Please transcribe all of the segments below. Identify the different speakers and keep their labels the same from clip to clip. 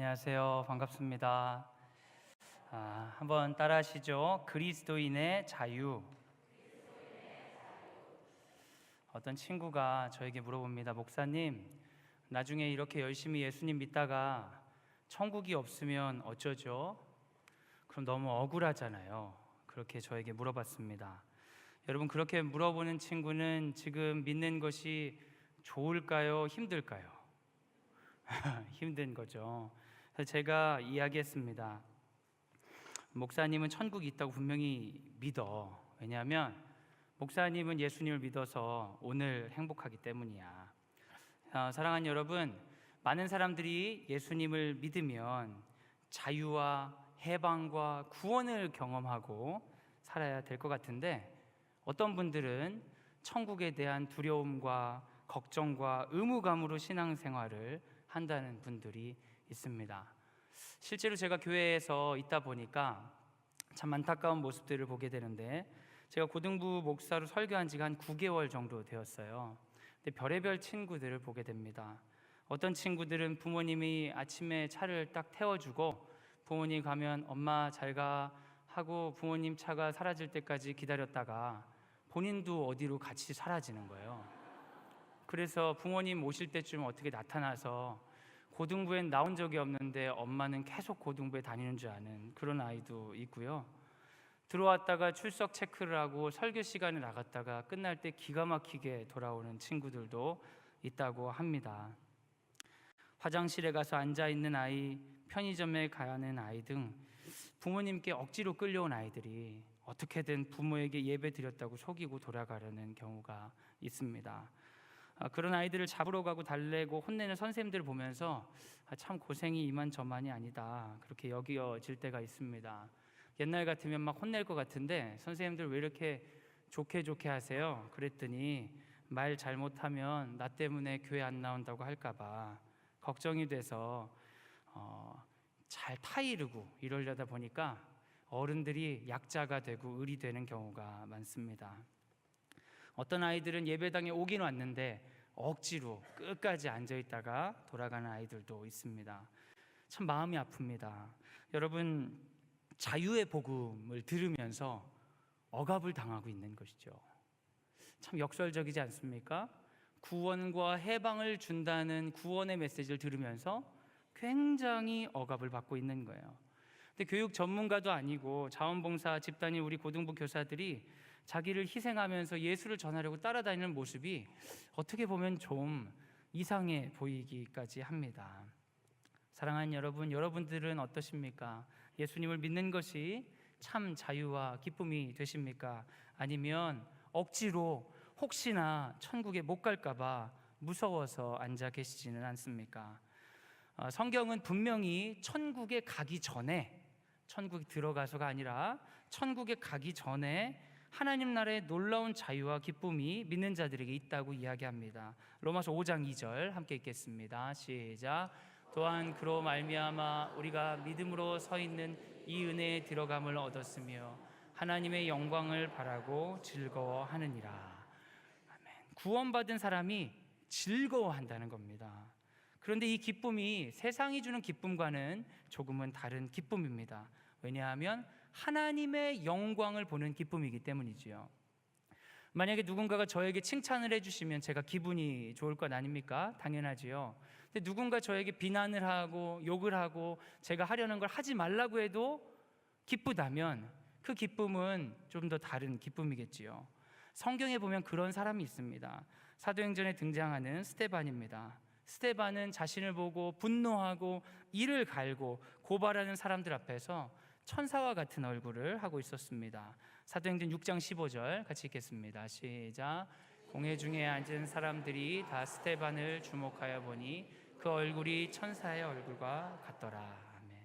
Speaker 1: 안녕하세요. 반갑습니다. 한번 따라하시죠. 그리스도인의 자유. 어떤 친구가 저에게 물어봅니다. 목사님, 나중에 이렇게 열심히 예수님 믿다가 천국이 없으면 어쩌죠? 그럼 너무 억울하잖아요. 그렇게 저에게 물어봤습니다. 여러분, 그렇게 물어보는 친구는 지금 믿는 것이 좋을까요? 힘들까요? 힘든 거죠. 그래서 제가 이야기했습니다. 목사님은 천국이 있다고 분명히 믿어. 왜냐하면 목사님은 예수님을 믿어서 오늘 행복하기 때문이야. 사랑하는 여러분, 많은 사람들이 예수님을 믿으면 자유와 해방과 구원을 경험하고 살아야 될 것 같은데, 어떤 분들은 천국에 대한 두려움과 걱정과 의무감으로 신앙생활을 한다는 분들이 있습니다. 실제로 제가 교회에서 있다 보니까 참 안타까운 모습들을 보게 되는데, 제가 고등부 목사로 설교한 지가 한 9개월 정도 되었어요. 근데 별의별 친구들을 보게 됩니다. 어떤 친구들은 부모님이 아침에 차를 딱 태워주고 부모님 가면 엄마 잘 가 하고 부모님 차가 사라질 때까지 기다렸다가 본인도 어디로 같이 사라지는 거예요. 그래서 부모님 오실 때쯤 어떻게 나타나서 고등부엔 나온 적이 없는데 엄마는 계속 고등부에 다니는 줄 아는 그런 아이도 있고요. 들어왔다가 출석 체크를 하고 설교 시간에 나갔다가 끝날 때 기가 막히게 돌아오는 친구들도 있다고 합니다. 화장실에 가서 앉아있는 아이, 편의점에 가는 아이 등 부모님께 억지로 끌려온 아이들이 어떻게든 부모에게 예배 드렸다고 속이고 돌아가려는 경우가 있습니다. 그런 아이들을 잡으러 가고 달래고 혼내는 선생님들을 보면서 참 고생이 이만저만이 아니다, 그렇게 여겨질 때가 있습니다. 옛날 같으면 막 혼낼 것 같은데 선생님들 왜 이렇게 좋게 하세요? 그랬더니 말 잘못하면 나 때문에 교회 안 나온다고 할까봐 걱정이 돼서 잘 타이르고 이러려다 보니까 어른들이 약자가 되고 을이 되는 경우가 많습니다. 어떤 아이들은 예배당에 오긴 왔는데 억지로 끝까지 앉아있다가 돌아가는 아이들도 있습니다. 참 마음이 아픕니다. 여러분, 자유의 복음을 들으면서 억압을 당하고 있는 것이죠. 참 역설적이지 않습니까? 구원과 해방을 준다는 구원의 메시지를 들으면서 굉장히 억압을 받고 있는 거예요. 근데 교육 전문가도 아니고 자원봉사 집단인 우리 고등부 교사들이 자기를 희생하면서 예수를 전하려고 따라다니는 모습이 어떻게 보면 좀 이상해 보이기까지 합니다. 사랑하는 여러분, 여러분들은 어떠십니까? 예수님을 믿는 것이 참 자유와 기쁨이 되십니까? 아니면 억지로 혹시나 천국에 못 갈까봐 무서워서 앉아 계시지는 않습니까? 성경은 분명히 천국에 가기 전에, 천국에 들어가서가 아니라 천국에 가기 전에 하나님 나라의 놀라운 자유와 기쁨이 믿는 자들에게 있다고 이야기합니다. 로마서 5장 2절 함께 읽겠습니다. 시작. 또한 그로 말미암아 우리가 믿음으로 서 있는 이 은혜에 들어감을 얻었으며 하나님의 영광을 바라고 즐거워하느니라. 아멘. 구원받은 사람이 즐거워한다는 겁니다. 그런데 이 기쁨이 세상이 주는 기쁨과는 조금은 다른 기쁨입니다. 왜냐하면 하나님의 영광을 보는 기쁨이기 때문이지요. 만약에 누군가가 저에게 칭찬을 해주시면 제가 기분이 좋을 것 아닙니까? 당연하지요. 근데 누군가 저에게 비난을 하고 욕을 하고 제가 하려는 걸 하지 말라고 해도 기쁘다면 그 기쁨은 좀 더 다른 기쁨이겠지요. 성경에 보면 그런 사람이 있습니다. 사도행전에 등장하는 스데반입니다. 스데반은 자신을 보고 분노하고 이를 갈고 고발하는 사람들 앞에서 천사와 같은 얼굴을 하고 있었습니다. 사도행전 6장 15절 같이 읽겠습니다. 시작. 공회 중에 앉은 사람들이 다 스데반을 주목하여 보니 그 얼굴이 천사의 얼굴과 같더라. 아멘.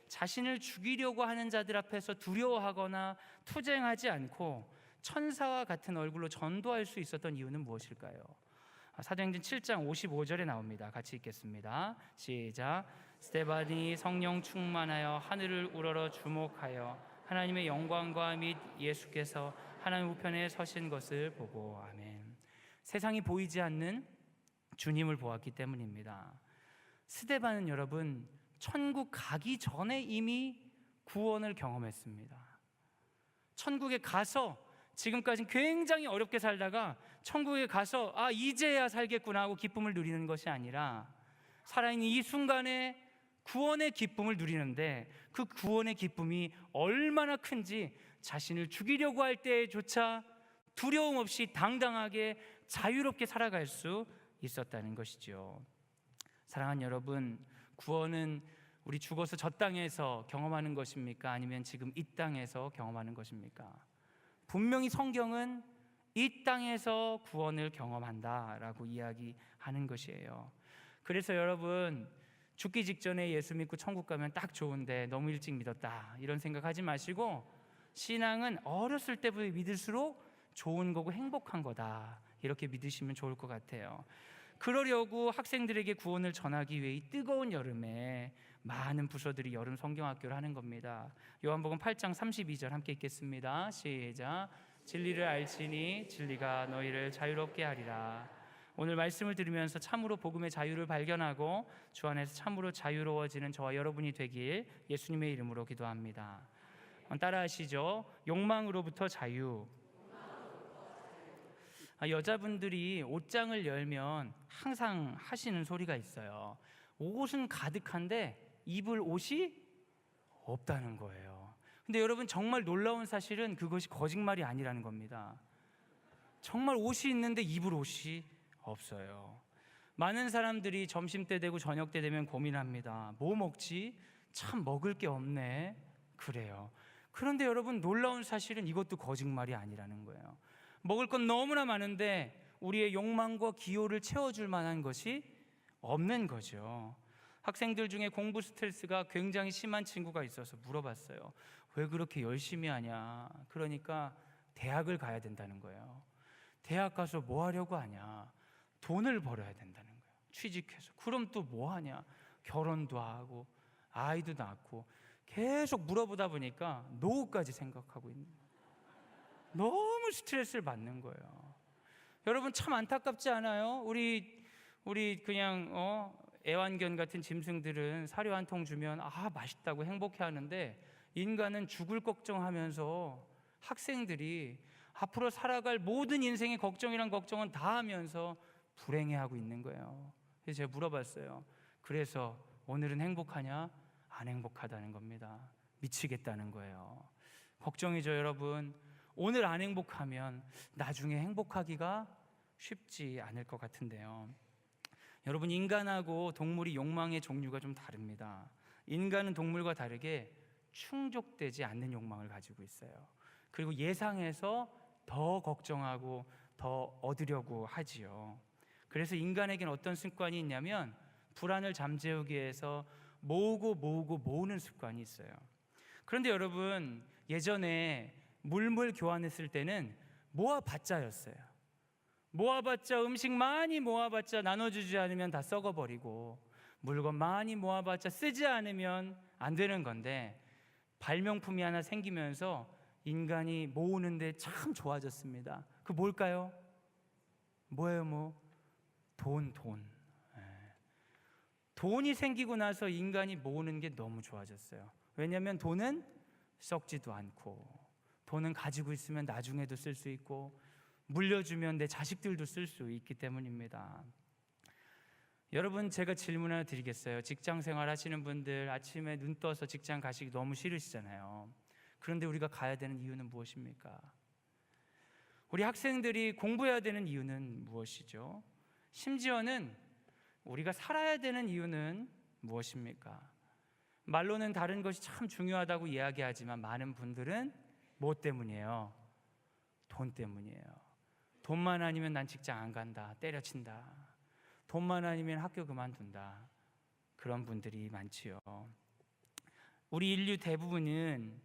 Speaker 1: 자신을 죽이려고 하는 자들 앞에서 두려워하거나 투쟁하지 않고 천사와 같은 얼굴로 전도할 수 있었던 이유는 무엇일까요? 사도행전 7장 55절에 나옵니다. 같이 읽겠습니다. 시작. 스데반이 성령 충만하여 하늘을 우러러 주목하여 하나님의 영광과 및 예수께서 하나님 우편에 서신 것을 보고. 아멘. 세상이 보이지 않는 주님을 보았기 때문입니다. 스데반은 여러분 천국 가기 전에 이미 구원을 경험했습니다. 천국에 가서 지금까지 굉장히 어렵게 살다가 천국에 가서 이제야 살겠구나 하고 기쁨을 누리는 것이 아니라 살아있는 이 순간에 구원의 기쁨을 누리는데, 그 구원의 기쁨이 얼마나 큰지 자신을 죽이려고 할 때조차 두려움 없이 당당하게 자유롭게 살아갈 수 있었다는 것이죠. 사랑하는 여러분, 구원은 우리 죽어서 저 땅에서 경험하는 것입니까? 아니면 지금 이 땅에서 경험하는 것입니까? 분명히 성경은 이 땅에서 구원을 경험한다라고 이야기하는 것이에요. 그래서 여러분, 죽기 직전에 예수 믿고 천국 가면 딱 좋은데 너무 일찍 믿었다 이런 생각하지 마시고, 신앙은 어렸을 때부터 믿을수록 좋은 거고 행복한 거다, 이렇게 믿으시면 좋을 것 같아요. 그러려고 학생들에게 구원을 전하기 위해 이 뜨거운 여름에 많은 부서들이 여름 성경학교를 하는 겁니다. 요한복음 8장 32절 함께 읽겠습니다. 시작. 진리를 알지니 진리가 너희를 자유롭게 하리라. 오늘 말씀을 들으면서 참으로 복음의 자유를 발견하고 주 안에서 참으로 자유로워지는 저와 여러분이 되길 예수님의 이름으로 기도합니다. 따라하시죠. 욕망으로부터 자유. 여자분들이 옷장을 열면 항상 하시는 소리가 있어요. 옷은 가득한데 입을 옷이 없다는 거예요. 근데 여러분, 정말 놀라운 사실은 그것이 거짓말이 아니라는 겁니다. 정말 옷이 있는데 입을 옷이 없어요. 많은 사람들이 점심때 되고 저녁때 되면 고민합니다. 뭐 먹지? 참 먹을 게 없네. 그래요. 그런데 여러분, 놀라운 사실은 이것도 거짓말이 아니라는 거예요. 먹을 건 너무나 많은데 우리의 욕망과 기호를 채워줄 만한 것이 없는 거죠. 학생들 중에 공부 스트레스가 굉장히 심한 친구가 있어서 물어봤어요. 왜 그렇게 열심히 하냐? 그러니까 대학을 가야 된다는 거예요. 대학 가서 뭐 하려고 하냐? 돈을 벌어야 된다는 거예요. 취직해서. 그럼 또 뭐 하냐? 결혼도 하고 아이도 낳고. 계속 물어보다 보니까 노후까지 생각하고 있는 거예요. 너무 스트레스를 받는 거예요. 여러분, 참 안타깝지 않아요? 우리 그냥 애완견 같은 짐승들은 사료 한 통 주면 맛있다고 행복해 하는데, 인간은 죽을 걱정하면서 학생들이 앞으로 살아갈 모든 인생의 걱정이란 걱정은 다 하면서 불행해하고 있는 거예요. 그래서 제가 물어봤어요. 그래서 오늘은 행복하냐? 안 행복하다는 겁니다. 미치겠다는 거예요. 걱정이죠, 여러분. 오늘 안 행복하면 나중에 행복하기가 쉽지 않을 것 같은데요. 여러분, 인간하고 동물이 욕망의 종류가 좀 다릅니다. 인간은 동물과 다르게 충족되지 않는 욕망을 가지고 있어요. 그리고 예상해서 더 걱정하고 더 얻으려고 하지요. 그래서 인간에게는 어떤 습관이 있냐면, 불안을 잠재우기 위해서 모으는 습관이 있어요. 그런데 여러분, 예전에 물물 교환했을 때는 모아봤자였어요. 모아봤자, 음식 많이 모아봤자 나눠주지 않으면 다 썩어버리고, 물건 많이 모아봤자 쓰지 않으면 안 되는 건데, 발명품이 하나 생기면서 인간이 모으는데 참 좋아졌습니다. 그 뭘까요? 뭐예요? 돈. 돈이 생기고 나서 인간이 모으는 게 너무 좋아졌어요. 왜냐하면 돈은 썩지도 않고, 돈은 가지고 있으면 나중에도 쓸 수 있고, 물려주면 내 자식들도 쓸 수 있기 때문입니다. 여러분, 제가 질문 하나 드리겠어요. 직장 생활 하시는 분들, 아침에 눈 떠서 직장 가시기 너무 싫으시잖아요. 그런데 우리가 가야 되는 이유는 무엇입니까? 우리 학생들이 공부해야 되는 이유는 무엇이죠? 심지어는 우리가 살아야 되는 이유는 무엇입니까? 말로는 다른 것이 참 중요하다고 이야기하지만 많은 분들은 뭐 때문이에요? 돈 때문이에요. 돈만 아니면 난 직장 안 간다, 때려친다. 돈만 아니면 학교 그만둔다. 그런 분들이 많지요. 우리 인류 대부분은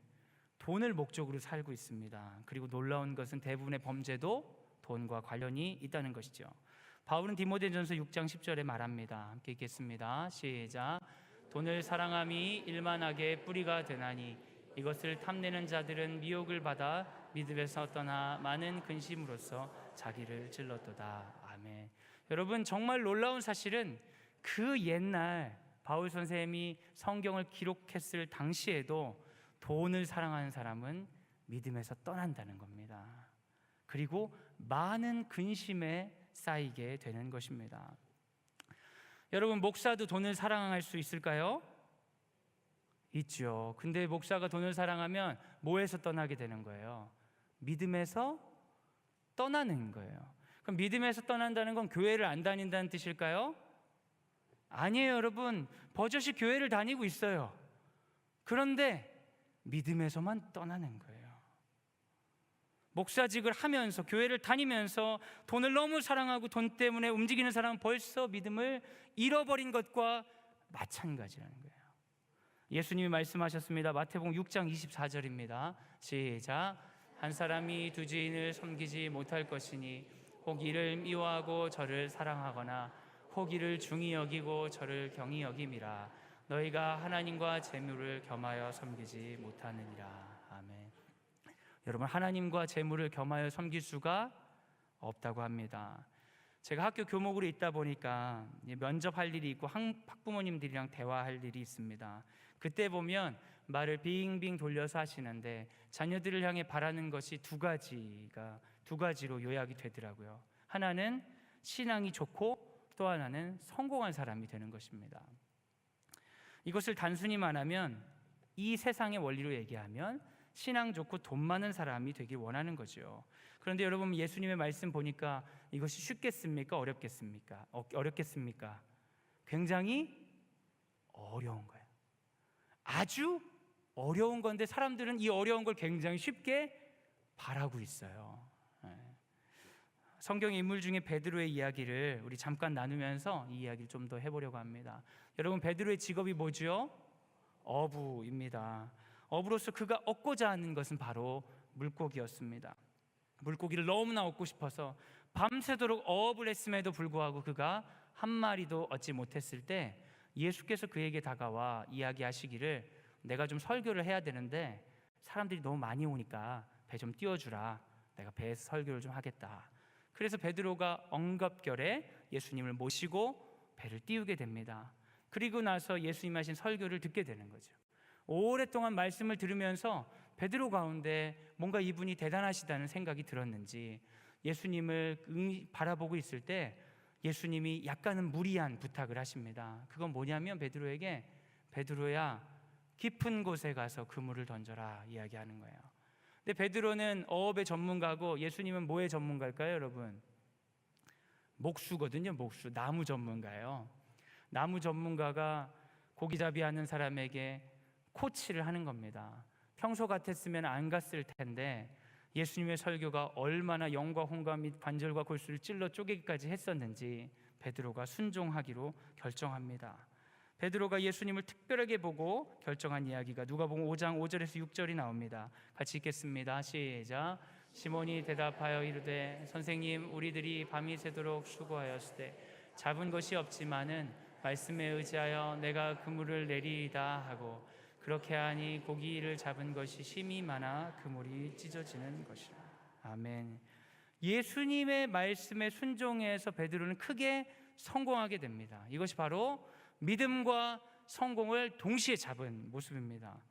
Speaker 1: 돈을 목적으로 살고 있습니다. 그리고 놀라운 것은 대부분의 범죄도 돈과 관련이 있다는 것이죠. 바울은 디모데전서 6장 10절에 말합니다. 함께 읽겠습니다. 시작. 돈을 사랑함이 일만하게 뿌리가 되나니 이것을 탐내는 자들은 미혹을 받아 믿음에서 떠나 많은 근심으로써 자기를 질렀도다. 아멘. 여러분, 정말 놀라운 사실은 그 옛날 바울 선생님이 성경을 기록했을 당시에도 돈을 사랑하는 사람은 믿음에서 떠난다는 겁니다. 그리고 많은 근심에 쌓이게 되는 것입니다. 여러분, 목사도 돈을 사랑할 수 있을까요? 있죠. 근데 목사가 돈을 사랑하면 뭐에서 떠나게 되는 거예요? 믿음에서 떠나는 거예요. 그럼 믿음에서 떠난다는 건 교회를 안 다닌다는 뜻일까요? 아니에요, 여러분. 버젓이 교회를 다니고 있어요. 그런데 믿음에서만 떠나는 거예요. 목사직을 하면서, 교회를 다니면서 돈을 너무 사랑하고 돈 때문에 움직이는 사람은 벌써 믿음을 잃어버린 것과 마찬가지라는 거예요. 예수님이 말씀하셨습니다. 마태복음 6장 24절입니다. 시작. 한 사람이 두 지인을 섬기지 못할 것이니 혹 이를 미워하고 저를 사랑하거나 혹 이를 중히 여기고 저를 경히 여김이라. 너희가 하나님과 재물을 겸하여 섬기지 못하느니라. 아멘. 여러분, 하나님과 재물을 겸하여 섬길 수가 없다고 합니다. 제가 학교 교목으로 있다 보니까 면접할 일이 있고 학부모님들이랑 대화할 일이 있습니다. 그때 보면 말을 빙빙 돌려서 하시는데 자녀들을 향해 바라는 것이 두 가지로 요약이 되더라고요. 하나는 신앙이 좋고 또 하나는 성공한 사람이 되는 것입니다. 이것을 단순히 말하면, 이 세상의 원리로 얘기하면 신앙 좋고 돈 많은 사람이 되길 원하는 거죠. 그런데 여러분, 예수님의 말씀 보니까 이것이 쉽겠습니까? 어렵겠습니까? 굉장히 어려운 거예요. 아주 어려운 건데 사람들은 이 어려운 걸 굉장히 쉽게 바라고 있어요. 성경의 인물 중에 베드로의 이야기를 우리 잠깐 나누면서 이 이야기를 좀 더 해보려고 합니다. 여러분, 베드로의 직업이 뭐죠? 어부입니다. 어부로서 그가 얻고자 하는 것은 바로 물고기였습니다. 물고기를 너무나 얻고 싶어서 밤새도록 어업을 했음에도 불구하고 그가 한 마리도 얻지 못했을 때 예수께서 그에게 다가와 이야기하시기를, 내가 좀 설교를 해야 되는데 사람들이 너무 많이 오니까 배 좀 띄워주라. 내가 배에서 설교를 좀 하겠다. 그래서 베드로가 엉겁결에 예수님을 모시고 배를 띄우게 됩니다. 그리고 나서 예수님 하신 설교를 듣게 되는 거죠. 오랫동안 말씀을 들으면서 베드로 가운데 뭔가 이분이 대단하시다는 생각이 들었는지 예수님을 바라보고 있을 때 예수님이 약간은 무리한 부탁을 하십니다. 그건 뭐냐면 베드로에게, 베드로야, 깊은 곳에 가서 그물을 던져라 이야기하는 거예요. 근데 베드로는 어업의 전문가고 예수님은 뭐의 전문가일까요, 여러분? 목수거든요. 목수, 나무 전문가예요. 나무 전문가가 고기잡이 하는 사람에게 코치를 하는 겁니다. 평소 같았으면 안 갔을 텐데 예수님의 설교가 얼마나 영과 홍과 및 관절과 골수를 찔러 쪼개기까지 했었는지 베드로가 순종하기로 결정합니다. 베드로가 예수님을 특별하게 보고 결정한 이야기가 누가복음 5장 5절에서 6절이 나옵니다. 같이 읽겠습니다. 시작. 시몬이 대답하여 이르되, 선생님, 우리들이 밤이 새도록 수고하였으되 잡은 것이 없지만은 말씀에 의지하여 내가 그물을 내리이다 하고, 그렇게 하니 고기를 잡은 것이 심히 많아 그물이 찢어지는 것이라. 아멘. 예수님의 말씀에 순종해서 베드로는 크게 성공하게 됩니다. 이것이 바로 믿음과 성공을 동시에 잡은 모습입니다.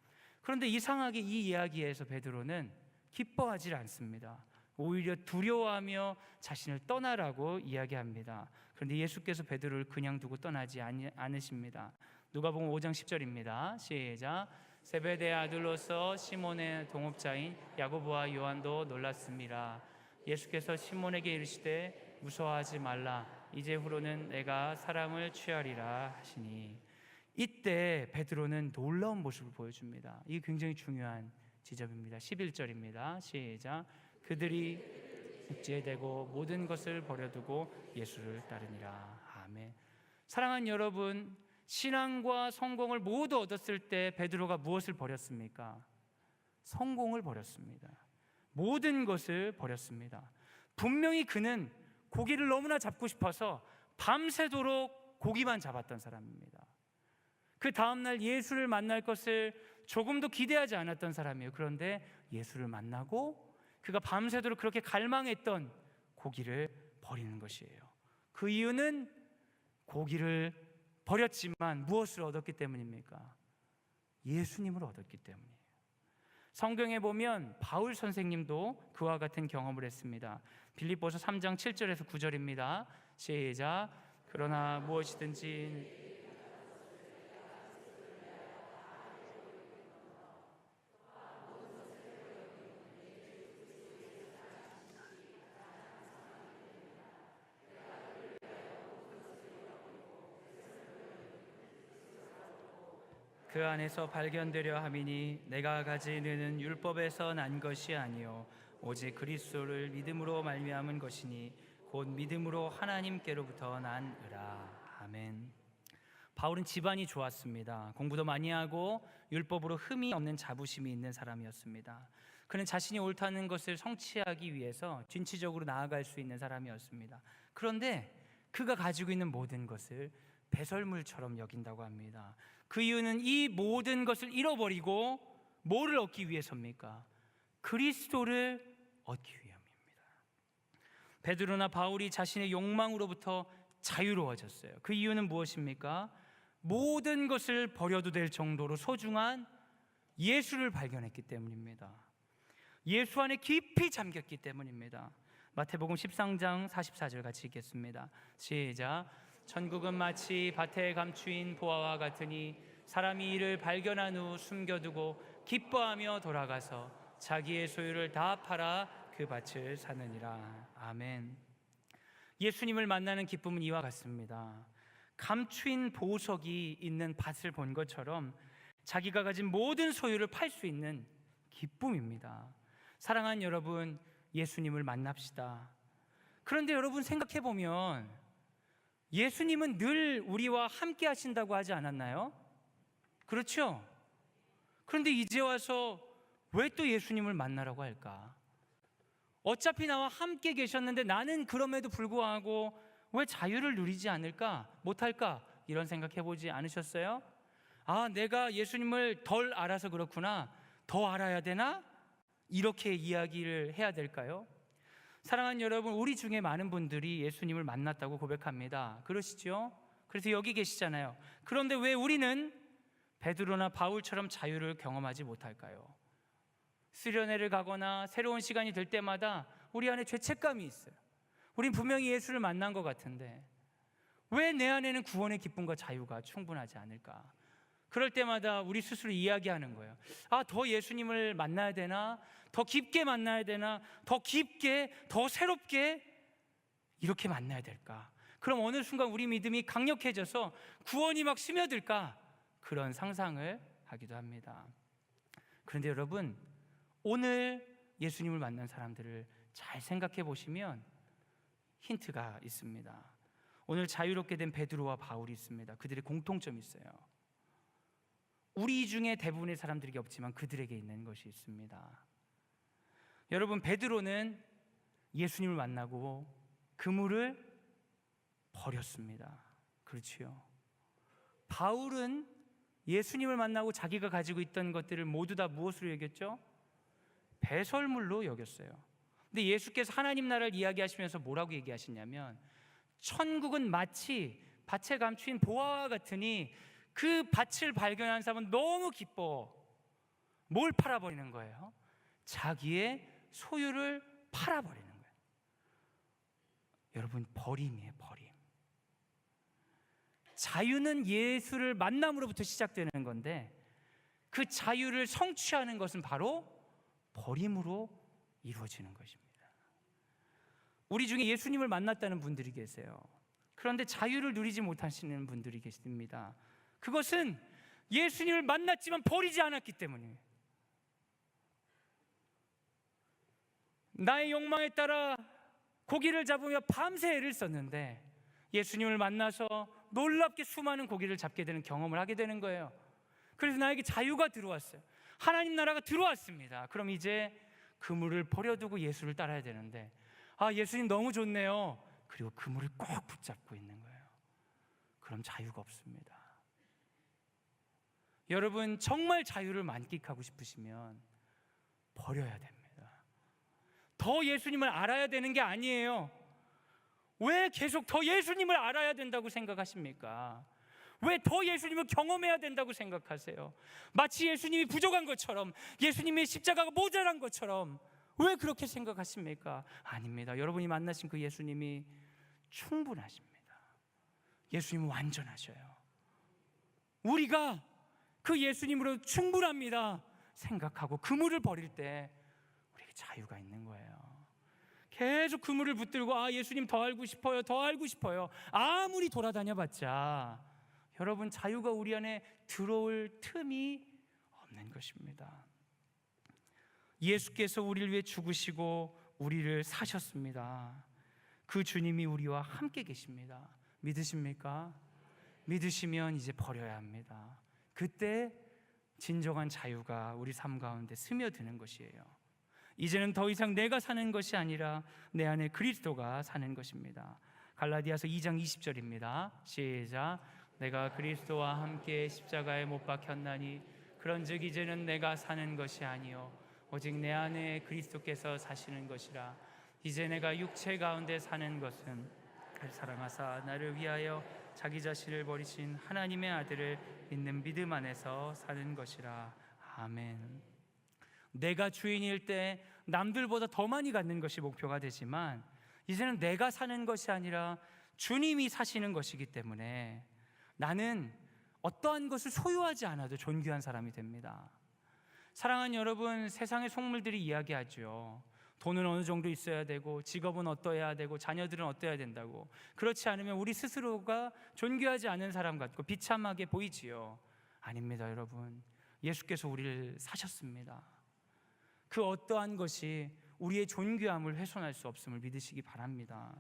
Speaker 1: 그런데 이상하게 이 이야기에서 베드로는 기뻐하지 않습니다. 오히려 두려워하며 자신을 떠나라고 이야기합니다. 그런데 예수께서 베드로를 그냥 두고 떠나지 않으십니다. 누가복음 5장 10절입니다. 시작. 세베대의 아들로서 시몬의 동업자인 야고보와 요한도 놀랐습니다. 예수께서 시몬에게 이르시되 무서워하지 말라. 이제후로는 내가 사람을 취하리라 하시니, 이때 베드로는 놀라운 모습을 보여줍니다. 이게 굉장히 중요한 지점입니다. 11절입니다. 시작. 그들이 육지에 대고 모든 것을 버려두고 예수를 따르니라. 아멘. 사랑하는 여러분, 신앙과 성공을 모두 얻었을 때 베드로가 무엇을 버렸습니까? 성공을 버렸습니다. 모든 것을 버렸습니다. 분명히 그는 고기를 너무나 잡고 싶어서 밤새도록 고기만 잡았던 사람입니다. 그 다음날 예수를 만날 것을 조금도 기대하지 않았던 사람이에요. 그런데 예수를 만나고 그가 밤새도록 그렇게 갈망했던 고기를 버리는 것이에요. 그 이유는 고기를 버렸지만 무엇을 얻었기 때문입니까? 예수님을 얻었기 때문이에요. 성경에 보면 바울 선생님도 그와 같은 경험을 했습니다. 빌립보서 3장 7절에서 9절입니다. 시작. 그러나 무엇이든지 그 안에서 발견되려 함이니 내가 가지는 율법에서 난 것이 아니요 오직 그리스도를 믿음으로 말미암은 것이니 곧 믿음으로 하나님께로부터 난으라. 아멘. 바울은 집안이 좋았습니다. 공부도 많이 하고 율법으로 흠이 없는 자부심이 있는 사람이었습니다. 그는 자신이 옳다는 것을 성취하기 위해서 진취적으로 나아갈 수 있는 사람이었습니다. 그런데 그가 가지고 있는 모든 것을 배설물처럼 여긴다고 합니다. 그 이유는 이 모든 것을 잃어버리고 뭐를 얻기 위해서입니까? 그리스도를 얻기 위함입니다. 베드로나 바울이 자신의 욕망으로부터 자유로워졌어요. 그 이유는 무엇입니까? 모든 것을 버려도 될 정도로 소중한 예수를 발견했기 때문입니다. 예수 안에 깊이 잠겼기 때문입니다. 마태복음 13장 44절 같이 읽겠습니다. 시작. 천국은 마치 밭에 감추인 보화와 같으니 사람이 이를 발견한 후 숨겨두고 기뻐하며 돌아가서 자기의 소유를 다 팔아 그 밭을 사느니라. 아멘. 예수님을 만나는 기쁨은 이와 같습니다. 감추인 보석이 있는 밭을 본 것처럼 자기가 가진 모든 소유를 팔 수 있는 기쁨입니다. 사랑하는 여러분, 예수님을 만납시다. 그런데 여러분 생각해 보면 예수님은 늘 우리와 함께 하신다고 하지 않았나요? 그렇죠? 그런데 이제 와서 왜 또 예수님을 만나라고 할까? 어차피 나와 함께 계셨는데 나는 그럼에도 불구하고 왜 자유를 누리지 않을까? 못할까? 이런 생각해 보지 않으셨어요? 아, 내가 예수님을 덜 알아서 그렇구나. 더 알아야 되나? 이렇게 이야기를 해야 될까요? 사랑하는 여러분, 우리 중에 많은 분들이 예수님을 만났다고 고백합니다. 그러시죠? 그래서 여기 계시잖아요. 그런데 왜 우리는 베드로나 바울처럼 자유를 경험하지 못할까요? 수련회를 가거나 새로운 시간이 될 때마다 우리 안에 죄책감이 있어요. 우린 분명히 예수를 만난 것 같은데 왜 내 안에는 구원의 기쁨과 자유가 충분하지 않을까? 그럴 때마다 우리 스스로 이야기하는 거예요. 아, 더 예수님을 만나야 되나? 더 깊게 만나야 되나? 더 깊게, 더 새롭게 이렇게 만나야 될까? 그럼 어느 순간 우리 믿음이 강력해져서 구원이 막 스며들까? 그런 상상을 하기도 합니다. 그런데 여러분, 오늘 예수님을 만난 사람들을 잘 생각해 보시면 힌트가 있습니다. 오늘 자유롭게 된 베드로와 바울이 있습니다. 그들의 공통점이 있어요. 우리 중에 대부분의 사람들에게 없지만 그들에게 있는 것이 있습니다. 여러분, 베드로는 예수님을 만나고 그물을 버렸습니다. 그렇지요. 바울은 예수님을 만나고 자기가 가지고 있던 것들을 모두 다 무엇으로 여겼죠? 배설물로 여겼어요. 근데 예수께서 하나님 나라를 이야기하시면서 뭐라고 얘기하시냐면 천국은 마치 밭에 감추인 보화와 같으니 그 밭을 발견한 사람은 너무 기뻐. 뭘 팔아버리는 거예요? 자기의 소유를 팔아버리는 거예요. 여러분, 버림이에요, 버림. 자유는 예수를 만남으로부터 시작되는 건데 그 자유를 성취하는 것은 바로 버림으로 이루어지는 것입니다. 우리 중에 예수님을 만났다는 분들이 계세요. 그런데 자유를 누리지 못하시는 분들이 계십니다. 그것은 예수님을 만났지만 버리지 않았기 때문이에요. 나의 욕망에 따라 고기를 잡으며 밤새 애를 썼는데 예수님을 만나서 놀랍게 수많은 고기를 잡게 되는 경험을 하게 되는 거예요. 그래서 나에게 자유가 들어왔어요. 하나님 나라가 들어왔습니다. 그럼 이제 그물을 버려두고 예수를 따라야 되는데 아, 예수님 너무 좋네요. 그리고 그물을 꼭 붙잡고 있는 거예요. 그럼 자유가 없습니다. 여러분, 정말 자유를 만끽하고 싶으시면 버려야 됩니다. 더 예수님을 알아야 되는 게 아니에요. 왜 계속 더 예수님을 알아야 된다고 생각하십니까? 왜 더 예수님을 경험해야 된다고 생각하세요? 마치 예수님이 부족한 것처럼, 예수님의 십자가가 모자란 것처럼 왜 그렇게 생각하십니까? 아닙니다. 여러분이 만나신 그 예수님이 충분하십니다. 예수님은 완전하셔요. 우리가 그 예수님으로 충분합니다 생각하고 그물을 버릴 때 우리에게 자유가 있는 거예요. 계속 그물을 붙들고 예수님 더 알고 싶어요, 더 알고 싶어요, 아무리 돌아다녀봤자 여러분 자유가 우리 안에 들어올 틈이 없는 것입니다. 예수께서 우리를 위해 죽으시고 우리를 사셨습니다. 그 주님이 우리와 함께 계십니다. 믿으십니까? 믿으시면 이제 버려야 합니다. 그때 진정한 자유가 우리 삶 가운데 스며드는 것이에요. 이제는 더 이상 내가 사는 것이 아니라 내 안에 그리스도가 사는 것입니다. 갈라디아서 2장 20절입니다. 시작. 내가 그리스도와 함께 십자가에 못 박혔나니 그런즉 이제는 내가 사는 것이 아니요 오직 내 안에 그리스도께서 사시는 것이라. 이제 내가 육체 가운데 사는 것은 그를 사랑하사 나를 위하여 자기 자신을 버리신 하나님의 아들을 믿는 믿음 안에서 사는 것이라. 아멘. 내가 주인일 때 남들보다 더 많이 갖는 것이 목표가 되지만 이제는 내가 사는 것이 아니라 주님이 사시는 것이기 때문에 나는 어떠한 것을 소유하지 않아도 존귀한 사람이 됩니다. 사랑하는 여러분, 세상의 속물들이 이야기하죠. 돈은 어느 정도 있어야 되고 직업은 어떠해야 되고 자녀들은 어떠해야 된다고. 그렇지 않으면 우리 스스로가 존귀하지 않은 사람 같고 비참하게 보이지요. 아닙니다, 여러분. 예수께서 우리를 사셨습니다. 그 어떠한 것이 우리의 존귀함을 훼손할 수 없음을 믿으시기 바랍니다.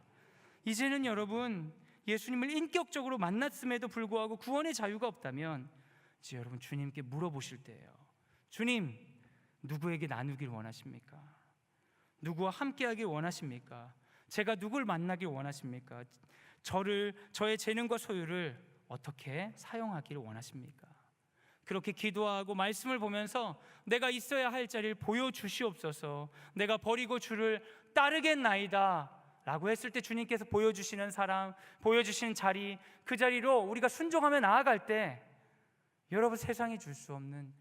Speaker 1: 이제는 여러분 예수님을 인격적으로 만났음에도 불구하고 구원의 자유가 없다면 이제 여러분 주님께 물어보실 때예요. 주님, 누구에게 나누길 원하십니까? 누구와 함께하길 원하십니까? 제가 누굴 만나길 원하십니까? 저의 재능과 소유를 어떻게 사용하기를 원하십니까? 그렇게 기도하고 말씀을 보면서 내가 있어야 할 자리를 보여주시옵소서, 내가 버리고 주를 따르겠나이다 라고 했을 때 주님께서 보여주시는 사람, 보여주시는 자리, 그 자리로 우리가 순종하며 나아갈 때 여러분 세상이 줄 수 없는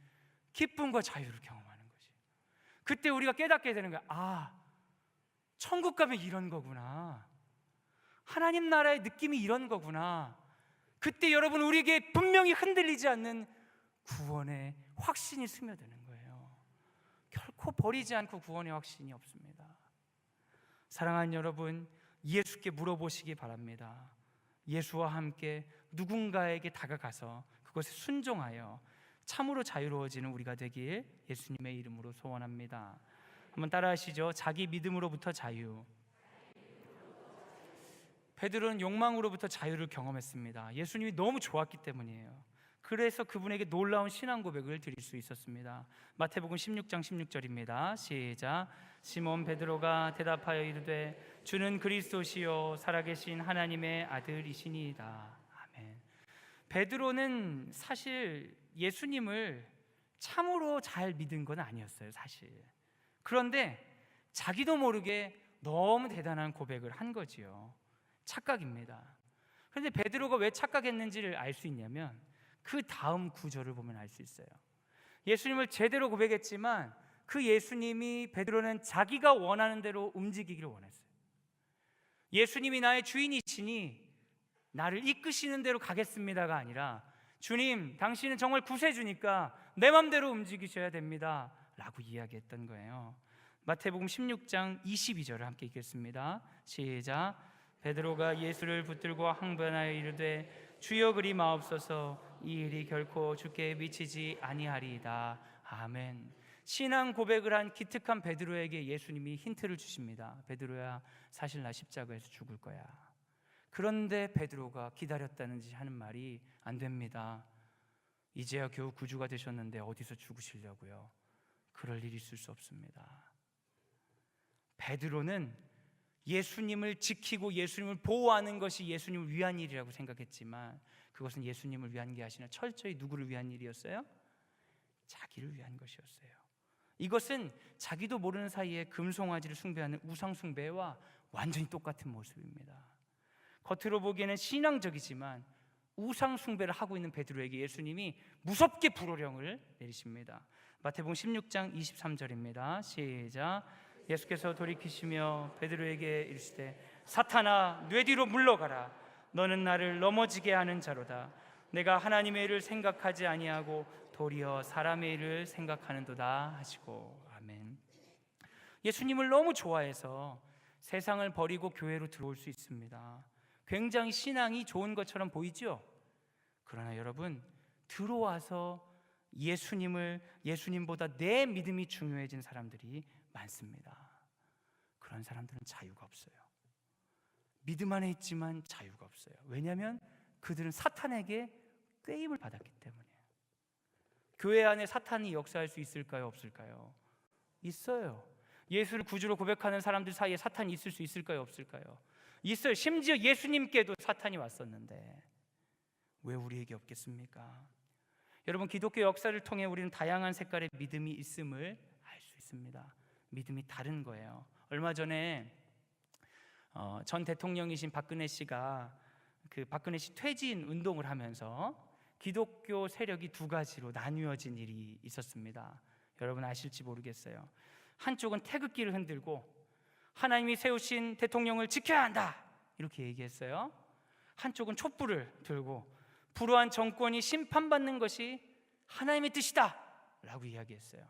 Speaker 1: 기쁨과 자유를 경험하는 거지. 그때 우리가 깨닫게 되는 거야. 천국 가면 이런 거구나, 하나님 나라의 느낌이 이런 거구나. 그때 여러분 우리에게 분명히 흔들리지 않는 구원의 확신이 스며드는 거예요. 결코 버리지 않고 구원의 확신이 없습니다. 사랑하는 여러분, 예수께 물어보시기 바랍니다. 예수와 함께 누군가에게 다가가서 그것에 순종하여 참으로 자유로워지는 우리가 되길 예수님의 이름으로 소원합니다. 한번 따라하시죠. 자기 믿음으로부터 자유. 베드로는 욕망으로부터 자유를 경험했습니다. 예수님이 너무 좋았기 때문이에요. 그래서 그분에게 놀라운 신앙 고백을 드릴 수 있었습니다. 마태복음 16장 16절입니다. 시작. 시몬 베드로가 대답하여 이르되 주는 그리스도시요 살아계신 하나님의 아들이시니이다. 아멘. 베드로는 사실 예수님을 참으로 잘 믿은 건 아니었어요, 사실. 그런데 자기도 모르게 너무 대단한 고백을 한 거지요. 착각입니다. 그런데 베드로가 왜 착각했는지를 알 수 있냐면 그 다음 구절을 보면 알 수 있어요. 예수님을 제대로 고백했지만 그 예수님이, 베드로는 자기가 원하는 대로 움직이기를 원했어요. 예수님이 나의 주인이시니 나를 이끄시는 대로 가겠습니다가 아니라 주님, 당신은 정말 구세주니까 내 맘대로 움직이셔야 됩니다 라고 이야기했던 거예요. 마태복음 16장 22절을 함께 읽겠습니다. 시작. 베드로가 예수를 붙들고 항변하여 이르되 주여 그리 마옵소서, 이 일이 결코 주께 미치지 아니하리이다. 아멘. 신앙 고백을 한 기특한 베드로에게 예수님이 힌트를 주십니다. 베드로야, 사실 나 십자가에서 죽을 거야. 그런데 베드로가 기다렸다는지 하는 말이 안 됩니다. 이제야 겨우 구주가 되셨는데 어디서 죽으시려고요? 그럴 일이 있을 수 없습니다. 베드로는 예수님을 지키고 예수님을 보호하는 것이 예수님을 위한 일이라고 생각했지만 그것은 예수님을 위한 게 아니라 철저히 누구를 위한 일이었어요? 자기를 위한 것이었어요. 이것은 자기도 모르는 사이에 금송아지를 숭배하는 우상 숭배와 완전히 똑같은 모습입니다. 겉으로 보기에는 신앙적이지만 우상 숭배를 하고 있는 베드로에게 예수님이 무섭게 불호령을 내리십니다. 마태복음 16장 23절입니다. 시작. 예수께서 돌이키시며 베드로에게 이르시되 사탄아 뇌 뒤로 물러가라. 너는 나를 넘어지게 하는 자로다. 내가 하나님의 일을 생각하지 아니하고 도리어 사람의 일을 생각하는도다 하시고. 아멘. 예수님을 너무 좋아해서 세상을 버리고 교회로 들어올 수 있습니다. 굉장히 신앙이 좋은 것처럼 보이죠? 그러나 여러분, 들어와서 예수님보다 내 믿음이 중요해진 사람들이 많습니다. 그런 사람들은 자유가 없어요. 믿음 안에 있지만 자유가 없어요. 왜냐하면 그들은 사탄에게 꾀임을 받았기 때문이에요. 교회 안에 사탄이 역사할 수 있을까요? 없을까요? 있어요. 예수를 구주로 고백하는 사람들 사이에 사탄이 있을 수 있을까요? 없을까요? 있어요. 심지어 예수님께도 사탄이 왔었는데 왜 우리에게 없겠습니까? 여러분, 기독교 역사를 통해 우리는 다양한 색깔의 믿음이 있음을 알 수 있습니다. 믿음이 다른 거예요. 얼마 전에 전 대통령이신 박근혜 씨가 박근혜 씨 퇴진 운동을 하면서 기독교 세력이 두 가지로 나뉘어진 일이 있었습니다. 여러분 아실지 모르겠어요. 한쪽은 태극기를 흔들고 하나님이 세우신 대통령을 지켜야 한다 이렇게 얘기했어요. 한쪽은 촛불을 들고 불우한 정권이 심판받는 것이 하나님의 뜻이다 라고 이야기했어요.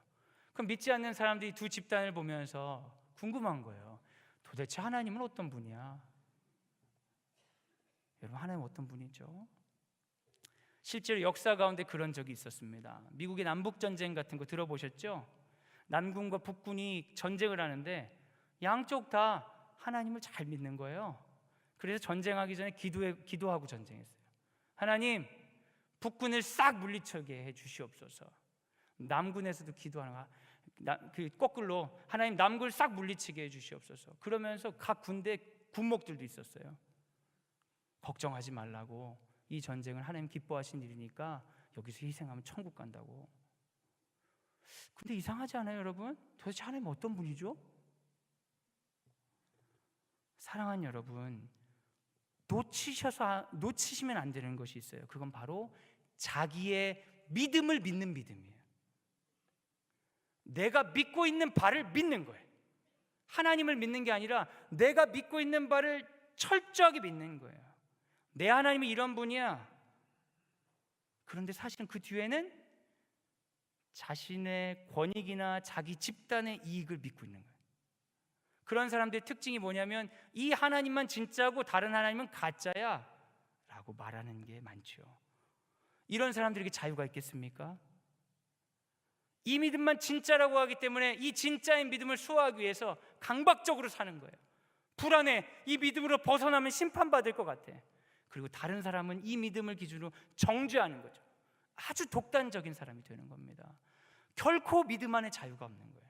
Speaker 1: 그럼 믿지 않는 사람들이 두 집단을 보면서 궁금한 거예요. 도대체 하나님은 어떤 분이야? 여러분, 하나님은 어떤 분이죠? 실제로 역사 가운데 그런 적이 있었습니다. 미국의 남북전쟁 같은 거 들어보셨죠? 남군과 북군이 전쟁을 하는데 양쪽 다 하나님을 잘 믿는 거예요. 그래서 전쟁하기 전에 기도하고 전쟁했어요. 하나님, 북군을 싹 물리쳐게 해 주시옵소서. 남군에서도 기도하는 거야. 거꾸로 하나님 남군을 싹 물리치게 해 주시옵소서. 그러면서 각 군대 군목들도 있었어요. 걱정하지 말라고, 이 전쟁은 하나님 기뻐하신 일이니까 여기서 희생하면 천국 간다고. 근데 이상하지 않아요, 여러분? 도대체 하나님 어떤 분이죠? 사랑하는 여러분, 놓치시면 안 되는 것이 있어요. 그건 바로 자기의 믿음을 믿는 믿음이에요. 내가 믿고 있는 바를 믿는 거예요. 하나님을 믿는 게 아니라 내가 믿고 있는 바를 철저하게 믿는 거예요. 내 하나님이 이런 분이야. 그런데 사실은 그 뒤에는 자신의 권익이나 자기 집단의 이익을 믿고 있는 거예요. 그런 사람들의 특징이 뭐냐면 이 하나님만 진짜고 다른 하나님은 가짜야 라고 말하는 게 많죠. 이런 사람들에게 자유가 있겠습니까? 이 믿음만 진짜라고 하기 때문에 이 진짜인 믿음을 수호하기 위해서 강박적으로 사는 거예요. 불안해. 이 믿음으로 벗어나면 심판받을 것 같아. 그리고 다른 사람은 이 믿음을 기준으로 정죄하는 거죠. 아주 독단적인 사람이 되는 겁니다. 결코 믿음 안에 자유가 없는 거예요.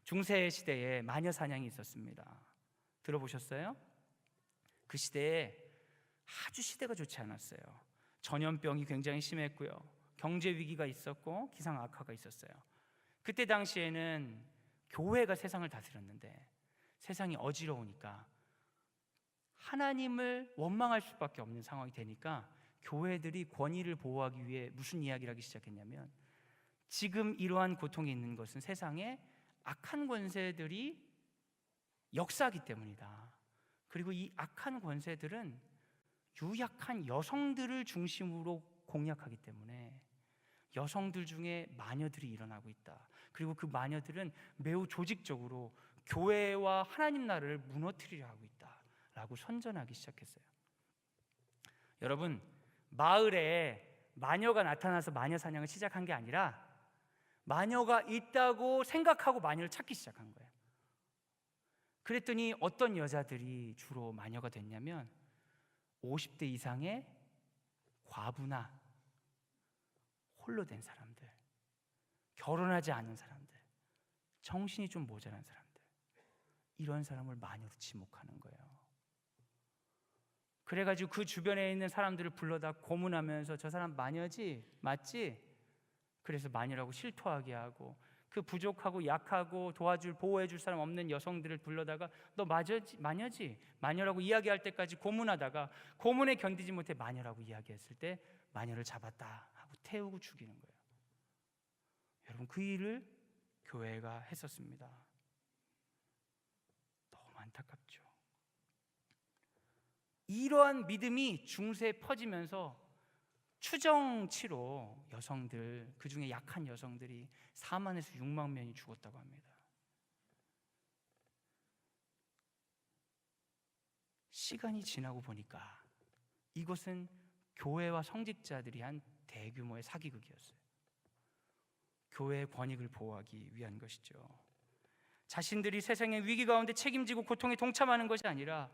Speaker 1: 중세 시대에 마녀 사냥이 있었습니다. 들어보셨어요? 그 시대에 아주 시대가 좋지 않았어요. 전염병이 굉장히 심했고요. 경제 위기가 있었고 기상 악화가 있었어요. 그때 당시에는 교회가 세상을 다스렸는데 세상이 어지러우니까 하나님을 원망할 수밖에 없는 상황이 되니까 교회들이 권위를 보호하기 위해 무슨 이야기를 하기 시작했냐면, 지금 이러한 고통이 있는 것은 세상에 악한 권세들이 역사하기 때문이다. 그리고 이 악한 권세들은 유약한 여성들을 중심으로 공략하기 때문에 여성들 중에 마녀들이 일어나고 있다. 그리고 그 마녀들은 매우 조직적으로 교회와 하나님 나라를 무너뜨리려 하고 있다 라고 선전하기 시작했어요. 여러분, 마을에 마녀가 나타나서 마녀 사냥을 시작한 게 아니라 마녀가 있다고 생각하고 마녀를 찾기 시작한 거예요. 그랬더니 어떤 여자들이 주로 마녀가 됐냐면 50대 이상의 과부나 홀로 된 사람들, 결혼하지 않은 사람들, 정신이 좀 모자란 사람들, 이런 사람을 마녀로 지목하는 거예요. 그래가지고 그 주변에 있는 사람들을 불러다 고문하면서 저 사람 마녀지? 맞지? 그래서 마녀라고 실토하게 하고 그 부족하고 약하고 도와줄 보호해줄 사람 없는 여성들을 불러다가 너 마녀지? 마녀라고 이야기할 때까지 고문하다가 고문에 견디지 못해 마녀라고 이야기했을 때 마녀를 잡았다 하고 태우고 죽이는 거예요. 여러분, 그 일을 교회가 했었습니다. 너무 안타깝죠. 이러한 믿음이 중세에 퍼지면서 추정치로 여성들, 그 중에 약한 여성들이 4만에서 6만 명이 죽었다고 합니다. 시간이 지나고 보니까 이것은 교회와 성직자들이 한 대규모의 사기극이었어요. 교회의 권익을 보호하기 위한 것이죠. 자신들이 세상의 위기 가운데 책임지고 고통에 동참하는 것이 아니라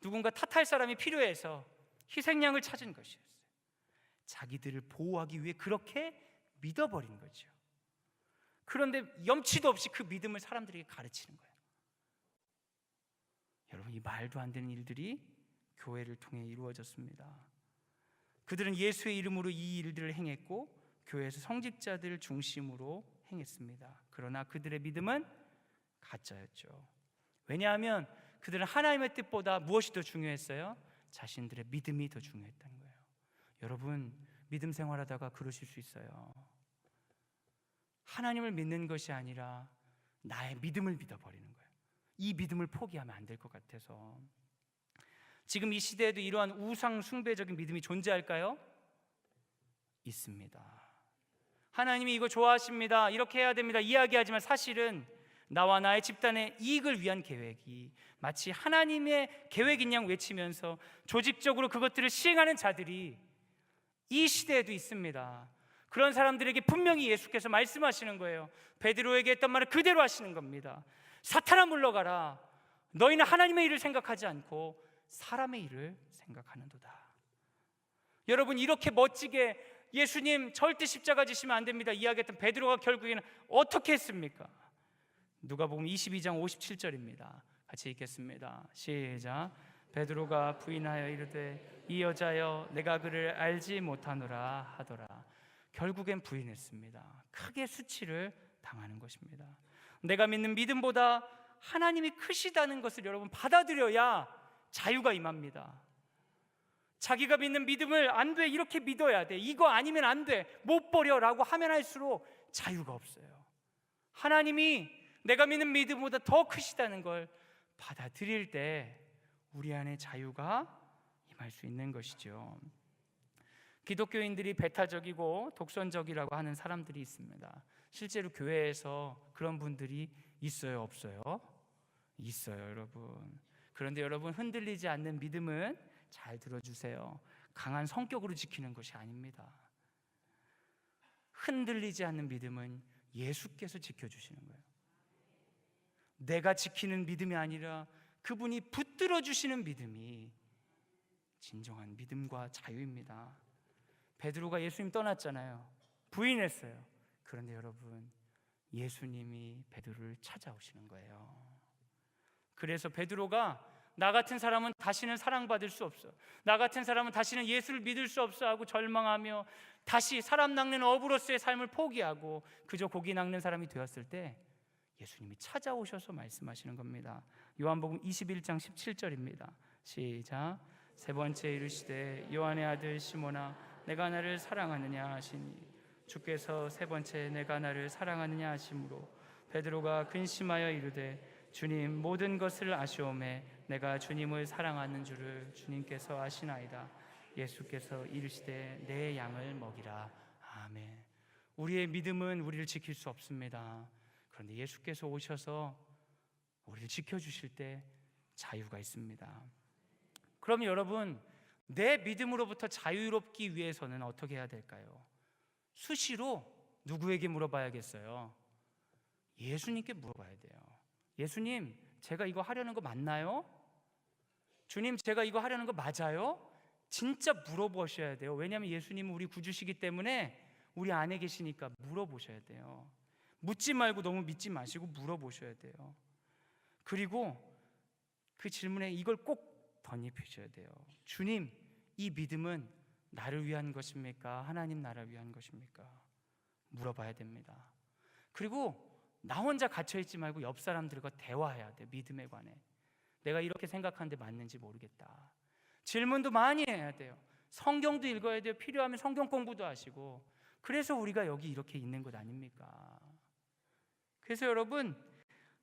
Speaker 1: 누군가 탓할 사람이 필요해서 희생양을 찾은 것이었어요. 자기들을 보호하기 위해 그렇게 믿어버린 거죠. 그런데 염치도 없이 그 믿음을 사람들에게 가르치는 거예요. 여러분, 이 말도 안 되는 일들이 교회를 통해 이루어졌습니다. 그들은 예수의 이름으로 이 일들을 행했고 교회에서 성직자들 중심으로 행했습니다. 그러나 그들의 믿음은 가짜였죠. 왜냐하면 그들은 하나님의 뜻보다 무엇이 더 중요했어요? 자신들의 믿음이 더 중요했다는 거예요. 여러분, 믿음 생활하다가 그러실 수 있어요. 하나님을 믿는 것이 아니라 나의 믿음을 믿어버리는 거예요. 이 믿음을 포기하면 안 될 것 같아서. 지금 이 시대에도 이러한 우상 숭배적인 믿음이 존재할까요? 있습니다. 하나님이 이거 좋아하십니다, 이렇게 해야 됩니다 이야기하지만 사실은 나와 나의 집단의 이익을 위한 계획이 마치 하나님의 계획인 양 외치면서 조직적으로 그것들을 시행하는 자들이 이 시대에도 있습니다. 그런 사람들에게 분명히 예수께서 말씀하시는 거예요. 베드로에게 했던 말을 그대로 하시는 겁니다. 사탄아 물러가라. 너희는 하나님의 일을 생각하지 않고 사람의 일을 생각하는도다. 여러분, 이렇게 멋지게 예수님 절대 십자가 지시면 안 됩니다 이야기했던 베드로가 결국에는 어떻게 했습니까? 누가복음 22장 57절입니다. 같이 읽겠습니다. 시작. 베드로가 부인하여 이르되 이 여자여 내가 그를 알지 못하노라 하더라. 결국엔 부인했습니다. 크게 수치를 당하는 것입니다. 내가 믿는 믿음보다 하나님이 크시다는 것을 여러분 받아들여야 자유가 임합니다. 자기가 믿는 믿음을 안 돼, 이렇게 믿어야 돼, 이거 아니면 안 돼, 못 버려라고 하면 할수록 자유가 없어요. 하나님이 내가 믿는 믿음보다 더 크시다는 걸 받아들일 때 우리 안에 자유가 임할 수 있는 것이죠. 기독교인들이 배타적이고 독선적이라고 하는 사람들이 있습니다. 실제로 교회에서 그런 분들이 있어요, 없어요? 있어요, 여러분. 그런데 여러분, 흔들리지 않는 믿음은, 잘 들어주세요, 강한 성격으로 지키는 것이 아닙니다. 흔들리지 않는 믿음은 예수께서 지켜주시는 거예요. 내가 지키는 믿음이 아니라 그분이 붙들어 주시는 믿음이 진정한 믿음과 자유입니다. 베드로가 예수님 떠났잖아요. 부인했어요. 그런데 여러분, 예수님이 베드로를 찾아오시는 거예요. 그래서 베드로가 나 같은 사람은 다시는 사랑받을 수 없어, 나 같은 사람은 다시는 예수를 믿을 수 없어 하고 절망하며 다시 사람 낚는 어부로서의 삶을 포기하고 그저 고기 낚는 사람이 되었을 때 예수님이 찾아오셔서 말씀하시는 겁니다. 요한복음 21장 17절입니다. 시작. 세 번째 이르시되 요한의 아들 시몬아 내가 나를 사랑하느냐 하시니 주께서 세 번째 내가 나를 사랑하느냐 하심으로 베드로가 근심하여 이르되 주님, 모든 것을 아시오매 내가 주님을 사랑하는 줄을 주님께서 아시나이다. 예수께서 이르시되 내 양을 먹이라. 아멘. 우리의 믿음은 우리를 지킬 수 없습니다. 그런데 예수께서 오셔서 우리를 지켜주실 때 자유가 있습니다. 그럼 여러분, 내 믿음으로부터 자유롭기 위해서는 어떻게 해야 될까요? 수시로 누구에게 물어봐야겠어요? 예수님께 물어봐야 돼요. 예수님, 제가 이거 하려는 거 맞나요? 주님, 제가 이거 하려는 거 맞아요? 진짜 물어보셔야 돼요. 왜냐하면 예수님은 우리 구주시기 때문에 우리 안에 계시니까 물어보셔야 돼요. 묻지 말고 너무 믿지 마시고 물어보셔야 돼요. 그리고 그 질문에 이걸 꼭 덧입히셔야 돼요. 주님, 이 믿음은 나를 위한 것입니까? 하나님 나라를 위한 것입니까? 물어봐야 됩니다. 그리고 나 혼자 갇혀있지 말고 옆 사람들과 대화해야 돼. 믿음에 관해 내가 이렇게 생각하는데 맞는지 모르겠다. 질문도 많이 해야 돼요. 성경도 읽어야 돼요. 필요하면 성경 공부도 하시고. 그래서 우리가 여기 이렇게 있는 것 아닙니까? 그래서 여러분,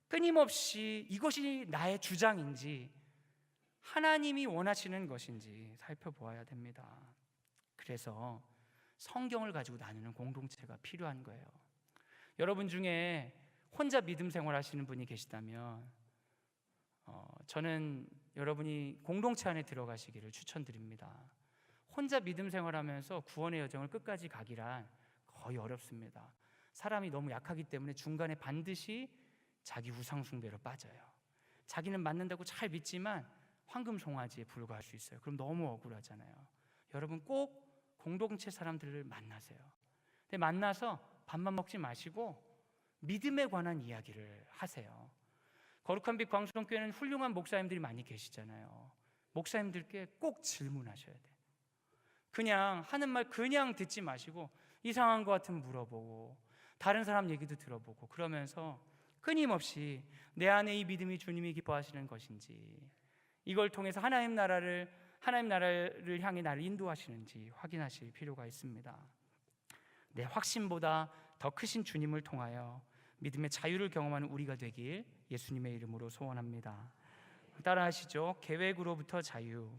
Speaker 1: 끊임없이 이것이 나의 주장인지 하나님이 원하시는 것인지 살펴보아야 됩니다. 그래서 성경을 가지고 나누는 공동체가 필요한 거예요. 여러분 중에 혼자 믿음 생활하시는 분이 계시다면 저는 여러분이 공동체 안에 들어가시기를 추천드립니다. 혼자 믿음 생활하면서 구원의 여정을 끝까지 가기란 거의 어렵습니다. 사람이 너무 약하기 때문에 중간에 반드시 자기 우상 숭배로 빠져요. 자기는 맞는다고 잘 믿지만 황금 송아지에 불과할 수 있어요. 그럼 너무 억울하잖아요. 여러분 꼭 공동체 사람들을 만나세요. 근데 만나서 밥만 먹지 마시고 믿음에 관한 이야기를 하세요. 거룩한 빛 광수동교회는 훌륭한 목사님들이 많이 계시잖아요. 목사님들께 꼭 질문하셔야 돼요. 그냥 하는 말 그냥 듣지 마시고 이상한 것 같으면 물어보고 다른 사람 얘기도 들어보고 그러면서 끊임없이 내 안에 이 믿음이 주님이 기뻐하시는 것인지, 이걸 통해서 하나님 나라를 향해 나를 인도하시는지 확인하실 필요가 있습니다. 내 확신보다 더 크신 주님을 통하여 믿음의 자유를 경험하는 우리가 되길 예수님의 이름으로 소원합니다. 따라하시죠. 계획으로부터 자유.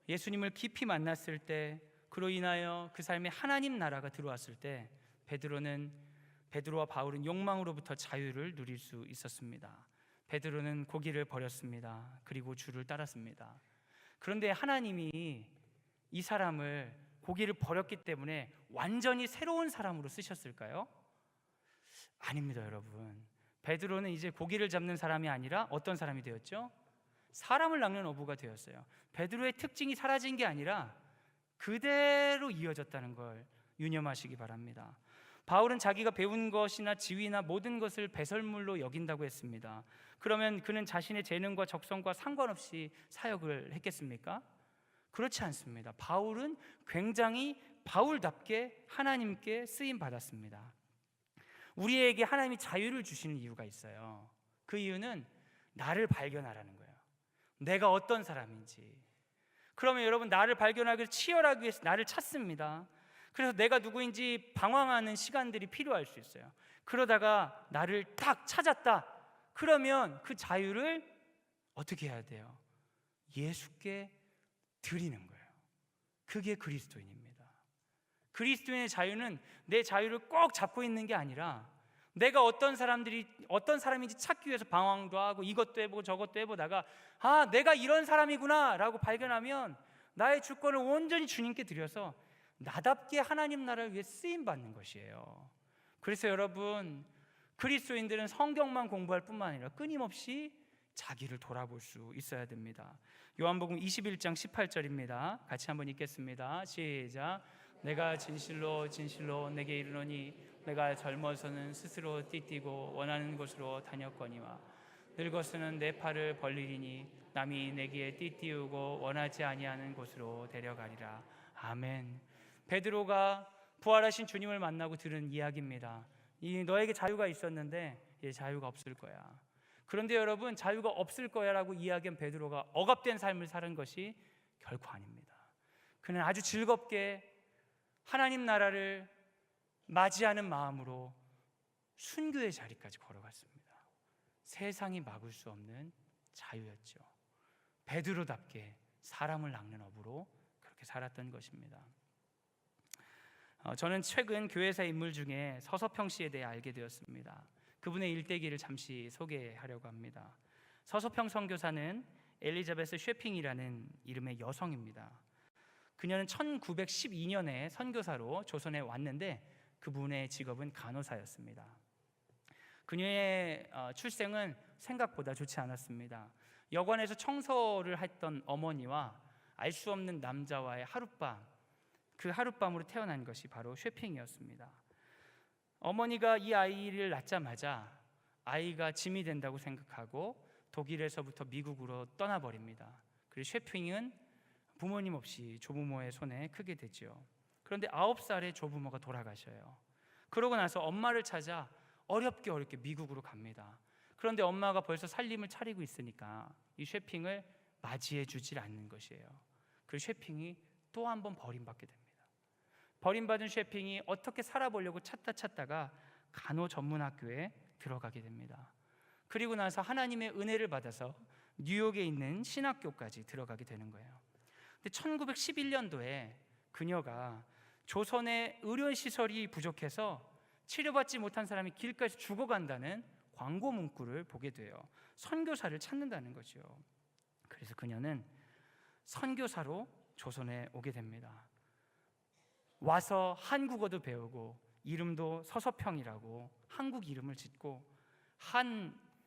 Speaker 1: 예수님을 깊이 만났을 때, 그로 인하여 그 삶에 하나님 나라가 들어왔을 때 베드로와 바울은 욕망으로부터 자유를 누릴 수 있었습니다. 베드로는 고기를 버렸습니다. 그리고 주를 따랐습니다. 그런데 하나님이 이 사람을 고기를 버렸기 때문에 완전히 새로운 사람으로 쓰셨을까요? 아닙니다, 여러분. 베드로는 이제 고기를 잡는 사람이 아니라 어떤 사람이 되었죠? 사람을 낚는 어부가 되었어요. 베드로의 특징이 사라진 게 아니라 그대로 이어졌다는 걸 유념하시기 바랍니다. 바울은 자기가 배운 것이나 지위나 모든 것을 배설물로 여긴다고 했습니다. 그러면 그는 자신의 재능과 적성과 상관없이 사역을 했겠습니까? 그렇지 않습니다. 바울은 굉장히 바울답게 하나님께 쓰임 받았습니다. 우리에게 하나님이 자유를 주시는 이유가 있어요. 그 이유는 나를 발견하라는 거예요. 내가 어떤 사람인지. 그러면 여러분, 나를 발견하기 위해서 치열하기 위해서 나를 찾습니다. 그래서 내가 누구인지 방황하는 시간들이 필요할 수 있어요. 그러다가 나를 딱 찾았다. 그러면 그 자유를 어떻게 해야 돼요? 예수께 드리는 거예요. 그게 그리스도인입니다. 그리스도인의 자유는 내 자유를 꼭 잡고 있는 게 아니라 내가 어떤 사람인지 찾기 위해서 방황도 하고 이것도 해보고 저것도 해보다가 내가 이런 사람이구나 라고 발견하면 나의 주권을 온전히 주님께 드려서 나답게 하나님 나라를 위해 쓰임받는 것이에요. 그래서 여러분, 그리스도인들은 성경만 공부할 뿐만 아니라 끊임없이 자기를 돌아볼 수 있어야 됩니다. 요한복음 21장 18절입니다. 같이 한번 읽겠습니다. 시작. 내가 진실로 진실로 내게 이르노니 내가 젊어서는 스스로 띠띠고 원하는 곳으로 다녔거니와 늙어서는 내 팔을 벌리리니 남이 내게 띠띠우고 원하지 아니하는 곳으로 데려가리라. 아멘. 베드로가 부활하신 주님을 만나고 들은 이야기입니다. 너에게 자유가 있었는데 이제 자유가 없을 거야. 그런데 여러분, 자유가 없을 거야라고 이야기한 베드로가 억압된 삶을 사는 것이 결코 아닙니다. 그는 아주 즐겁게 하나님 나라를 맞이하는 마음으로 순교의 자리까지 걸어갔습니다. 세상이 막을 수 없는 자유였죠. 베드로답게 사람을 낚는 어부로 그렇게 살았던 것입니다. 저는 최근 교회사 인물 중에 서서평 씨에 대해 알게 되었습니다. 그분의 일대기를 잠시 소개하려고 합니다. 서서평 선교사는 엘리자베스 쉐핑이라는 이름의 여성입니다. 그녀는 1912년에 선교사로 조선에 왔는데 그분의 직업은 간호사였습니다. 그녀의 출생은 생각보다 좋지 않았습니다. 여관에서 청소를 했던 어머니와 알 수 없는 남자와의 하룻밤, 그 하룻밤으로 태어난 것이 바로 쉐핑이었습니다. 어머니가 이 아이를 낳자마자 아이가 짐이 된다고 생각하고 독일에서부터 미국으로 떠나버립니다. 그리고 쉐핑은 부모님 없이 조부모의 손에 크게 되죠. 그런데 9살에 조부모가 돌아가셔요. 그러고 나서 엄마를 찾아 어렵게 미국으로 갑니다. 그런데 엄마가 벌써 살림을 차리고 있으니까 이 쉐핑을 맞이해 주질 않는 것이에요. 그 쉐핑이 또 한 번 버림받게 됩니다. 버림받은 쉐핑이 어떻게 살아보려고 찾다가 간호전문학교에 들어가게 됩니다. 그리고 나서 하나님의 은혜를 받아서 뉴욕에 있는 신학교까지 들어가게 되는 거예요. 근데 1911년도에 그녀가 조선의 의료시설이 부족해서 치료받지 못한 사람이 길가에서 죽어간다는 광고 문구를 보게 돼요. 선교사를 찾는다는 거죠. 그래서 그녀는 선교사로 조선에 오게 됩니다. 와서 한국어도 배우고 이름도 서서평이라고 한국 이름을 짓고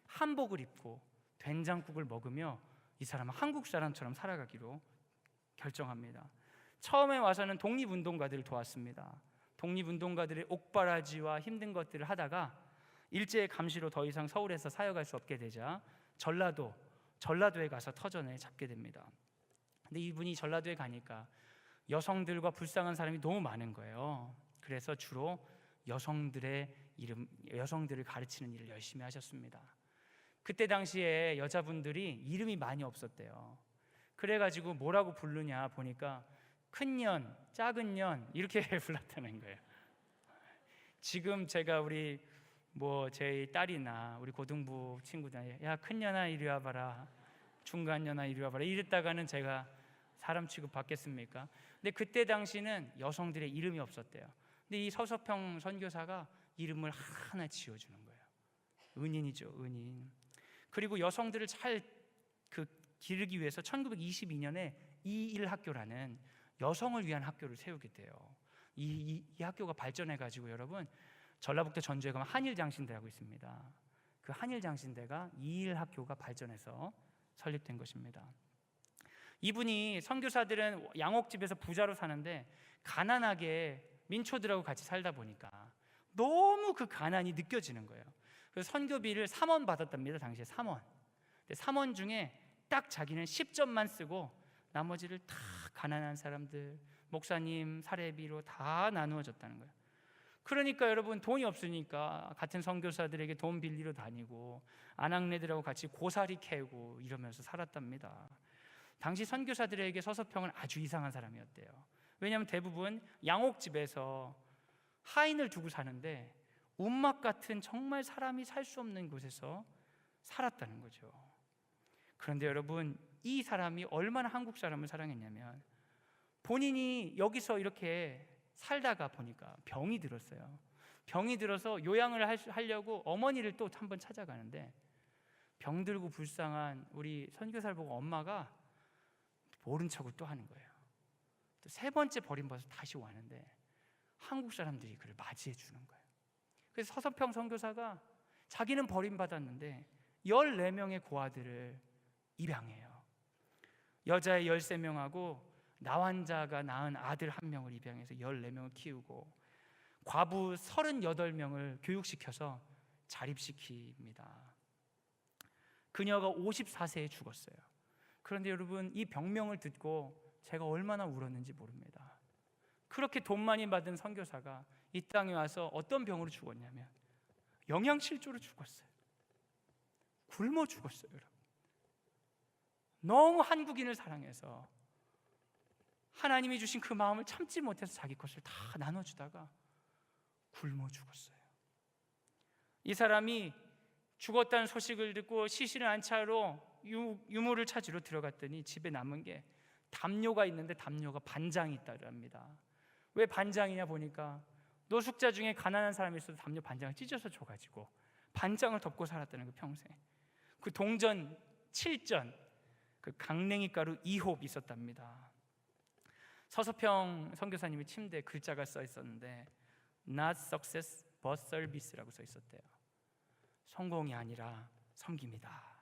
Speaker 1: 한복을 입고 된장국을 먹으며 이 사람은 한국 사람처럼 살아가기로 결정합니다. 처음에 와서는 독립운동가들을 도왔습니다. 독립운동가들의 옥바라지와 힘든 것들을 하다가 일제의 감시로 더 이상 서울에서 사역할 수 없게 되자 전라도에 가서 터전을 잡게 됩니다. 근데 이분이 전라도에 가니까 여성들과 불쌍한 사람이 너무 많은 거예요. 그래서 주로 여성들을 가르치는 일을 열심히 하셨습니다. 그때 당시에 여자분들이 이름이 많이 없었대요. 그래가지고 뭐라고 부르냐 보니까 큰 년, 작은 년 이렇게 불렀다는 거예요. 지금 제가 제 딸이나 우리 고등부 친구들 야 큰 년아 이리 와봐라, 중간 년아 이리 와봐라 이랬다가는 제가 사람 취급 받겠습니까? 근데 그때 당시는 여성들의 이름이 없었대요. 근데 이 서서평 선교사가 이름을 하나 지어주는 거예요. 은인이죠, 은인. 그리고 여성들을 잘 기르기 위해서 1922년에 이일학교라는 여성을 위한 학교를 세우게 돼요. 이 학교가 발전해가지고 여러분 전라북도 전주에 가면 한일장신대라고 있습니다. 그 한일장신대가 이일학교가 발전해서 설립된 것입니다. 이분이 선교사들은 양옥집에서 부자로 사는데 가난하게 민초들하고 같이 살다 보니까 너무 그 가난이 느껴지는 거예요. 그래서 선교비를 3원 받았답니다. 당시에 3원. 근데 3원 중에 딱 자기는 10점만 쓰고 나머지를 다 가난한 사람들, 목사님 사례비로 다 나누어 줬다는 거예요. 그러니까 여러분 돈이 없으니까 같은 선교사들에게 돈 빌리러 다니고 아낙네들하고 같이 고사리 캐고 이러면서 살았답니다. 당시 선교사들에게 서서평은 아주 이상한 사람이었대요. 왜냐하면 대부분 양옥집에서 하인을 두고 사는데 운막 같은 정말 사람이 살 수 없는 곳에서 살았다는 거죠. 그런데 여러분 이 사람이 얼마나 한국 사람을 사랑했냐면 본인이 여기서 이렇게 살다가 보니까 병이 들었어요. 병이 들어서 요양을 하려고 어머니를 또 한 번 찾아가는데 병들고 불쌍한 우리 선교사를 보고 엄마가 모른 척을 또 하는 거예요. 또 세 번째 버림받아서 다시 왔는데 한국 사람들이 그를 맞이해 주는 거예요. 그래서 서서평 선교사가 자기는 버림받았는데 14명의 고아들을 입양해요. 여자애 13명하고 나환자가 낳은 아들 1명을 입양해서 14명을 키우고 과부 38명을 교육시켜서 자립시킵니다. 그녀가 54세에 죽었어요. 그런데 여러분 이 병명을 듣고 제가 얼마나 울었는지 모릅니다. 그렇게 돈 많이 받은 선교사가 이 땅에 와서 어떤 병으로 죽었냐면 영양실조로 죽었어요. 굶어 죽었어요. 여러분. 너무 한국인을 사랑해서 하나님이 주신 그 마음을 참지 못해서 자기 것을 다 나눠주다가 굶어 죽었어요. 이 사람이 죽었다는 소식을 듣고 시신을 안차로 유물을 찾으러 들어갔더니 집에 남은 게 담요가 있는데 담요가 반장이 있다랍니다. 왜 반장이냐 보니까 노숙자 중에 가난한 사람이 있어도 담요 반장을 찢어서 줘가지고 반장을 덮고 살았다는 거 평생. 그 동전 7전 그 강냉이 가루 2홉 있었답니다. 서서평 선교사님의 침대에 글자가 써 있었는데 Not success but service라고 써 있었대요. 성공이 아니라 섬깁니다.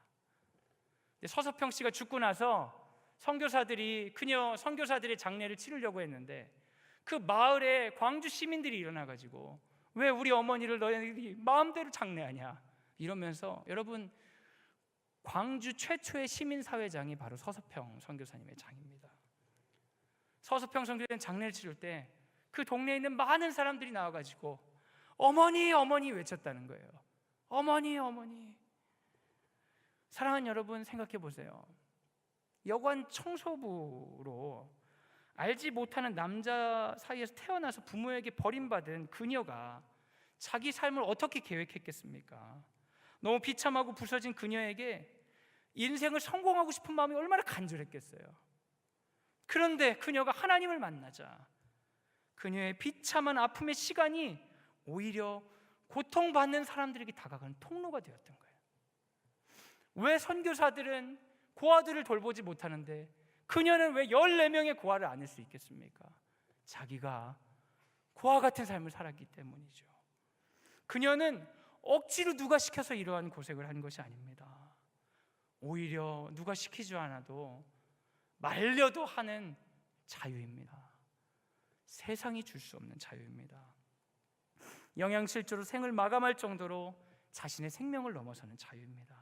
Speaker 1: 서서평 씨가 죽고 나서 선교사들이 그녀 선교사들의 장례를 치르려고 했는데 그 마을에 광주 시민들이 일어나가지고 왜 우리 어머니를 너희들이 마음대로 장례하냐 이러면서 여러분 광주 최초의 시민사회장이 바로 서서평 선교사님의 장입니다. 서서평 선교사님 장례를 치를 때 그 동네에 있는 많은 사람들이 나와가지고 어머니, 어머니 외쳤다는 거예요. 어머니, 어머니. 사랑하는 여러분, 생각해 보세요. 여관 청소부로 알지 못하는 남자 사이에서 태어나서 부모에게 버림받은 그녀가 자기 삶을 어떻게 계획했겠습니까? 너무 비참하고 부서진 그녀에게 인생을 성공하고 싶은 마음이 얼마나 간절했겠어요. 그런데 그녀가 하나님을 만나자 그녀의 비참한 아픔의 시간이 오히려 고통받는 사람들에게 다가가는 통로가 되었던 거예요. 왜 선교사들은 고아들을 돌보지 못하는데 그녀는 왜 14명의 고아를 안을 수 있겠습니까? 자기가 고아 같은 삶을 살았기 때문이죠. 그녀는 억지로 누가 시켜서 이러한 고생을 한 것이 아닙니다. 오히려 누가 시키지 않아도 말려도 하는 자유입니다. 세상이 줄 수 없는 자유입니다. 영양실조로 생을 마감할 정도로 자신의 생명을 넘어서는 자유입니다.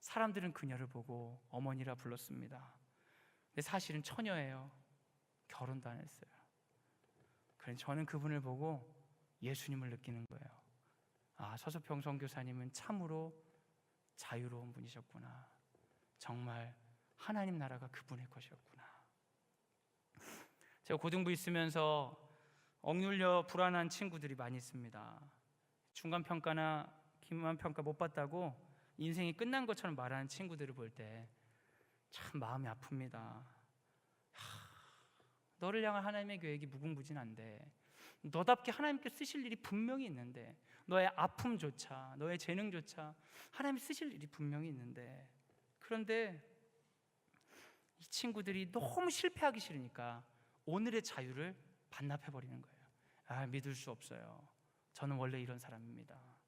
Speaker 1: 사람들은 그녀를 보고 어머니라 불렀습니다. 근데 사실은 처녀예요. 결혼도 안 했어요. 그래서 저는 그분을 보고 예수님을 느끼는 거예요. 아, 서수평 선교사님은 참으로 자유로운 분이셨구나. 정말 하나님 나라가 그분의 것이었구나. 제가 고등부 있으면서 억눌려 불안한 친구들이 많이 있습니다. 중간평가나 기말평가 못 봤다고 인생이 끝난 것처럼 말하는 친구들을 볼 때 참 마음이 아픕니다. 너를 향한 하나님의 계획이 무궁무진한데, 너답게 하나님께 쓰실 일이 분명히 있는데, 너의 아픔조차, 너의 재능조차 하나님이 쓰실 일이 분명히 있는데, 그런데 이 친구들이 너무 실패하기 싫으니까 오늘의 자유를 반납해버리는 거예요. 아, 믿을 수 없어요. 저는 원래 이런 사람입니다.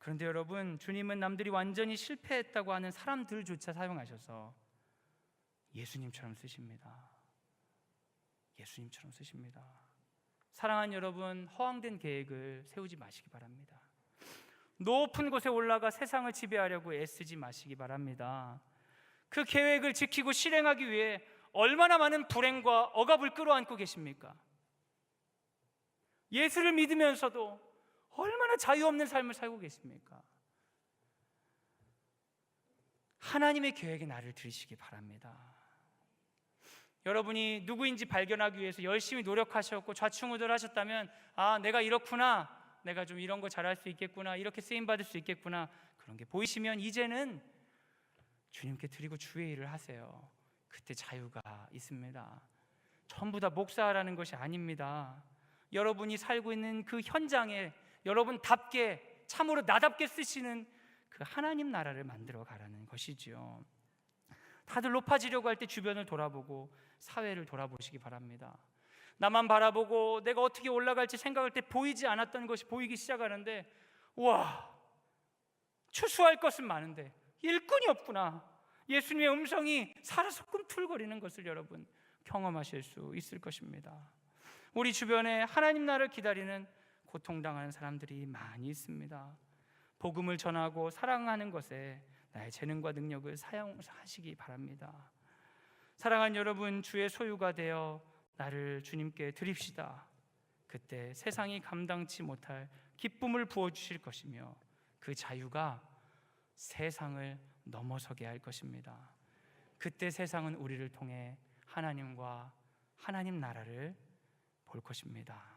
Speaker 1: 그런데 여러분, 주님은 남들이 완전히 실패했다고 하는 사람들조차 사용하셔서 예수님처럼 쓰십니다. 예수님처럼 쓰십니다. 사랑하는 여러분, 허황된 계획을 세우지 마시기 바랍니다. 높은 곳에 올라가 세상을 지배하려고 애쓰지 마시기 바랍니다. 그 계획을 지키고 실행하기 위해 얼마나 많은 불행과 억압을 끌어안고 계십니까? 예수를 믿으면서도 얼마나 자유 없는 삶을 살고 계십니까? 하나님의 계획에 나를 들이시기 바랍니다. 여러분이 누구인지 발견하기 위해서 열심히 노력하셨고 좌충우돌하셨다면, 아, 내가 이렇구나, 내가 좀 이런 거 잘할 수 있겠구나, 이렇게 쓰임받을 수 있겠구나, 그런 게 보이시면 이제는 주님께 드리고 주의 일을 하세요. 그때 자유가 있습니다. 전부 다 목사라는 것이 아닙니다. 여러분이 살고 있는 그 현장에 여러분답게, 참으로 나답게 쓰시는 그 하나님 나라를 만들어 가라는 것이지요. 다들 높아지려고 할 때 주변을 돌아보고 사회를 돌아보시기 바랍니다. 나만 바라보고 내가 어떻게 올라갈지 생각할 때 보이지 않았던 것이 보이기 시작하는데, 와, 추수할 것은 많은데 일꾼이 없구나. 예수님의 음성이 살아서 꿈틀거리는 것을 여러분 경험하실 수 있을 것입니다. 우리 주변에 하나님 나라를 기다리는 고통당하는 사람들이 많이 있습니다. 복음을 전하고 사랑하는 것에 나의 재능과 능력을 사용하시기 바랍니다. 사랑하는 여러분, 주의 소유가 되어 나를 주님께 드립시다. 그때 세상이 감당치 못할 기쁨을 부어주실 것이며 그 자유가 세상을 넘어서게 할 것입니다. 그때 세상은 우리를 통해 하나님과 하나님 나라를 볼 것입니다.